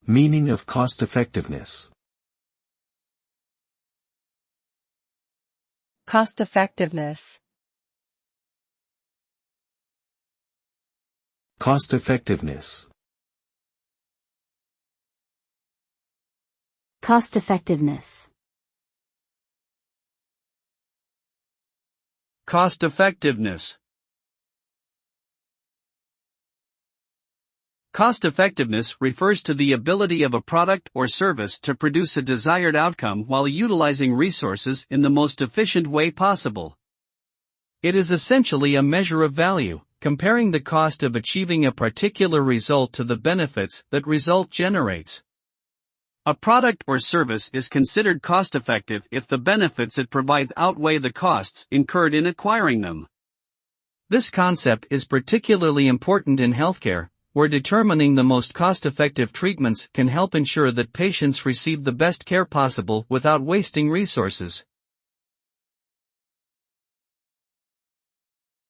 Meaning of cost-effectiveness. Cost-effectiveness. Cost-effectiveness. Cost-effectiveness. Cost-effectiveness. Cost-effectiveness refers to the ability of a product or service to produce a desired outcome while utilizing resources in the most efficient way possible. It is essentially a measure of value, comparing the cost of achieving a particular result to the benefits that result generates. A product or service is considered cost-effective if the benefits it provides outweigh the costs incurred in acquiring them. This concept is particularly important in healthcare, where determining the most cost-effective treatments can help ensure that patients receive the best care possible without wasting resources.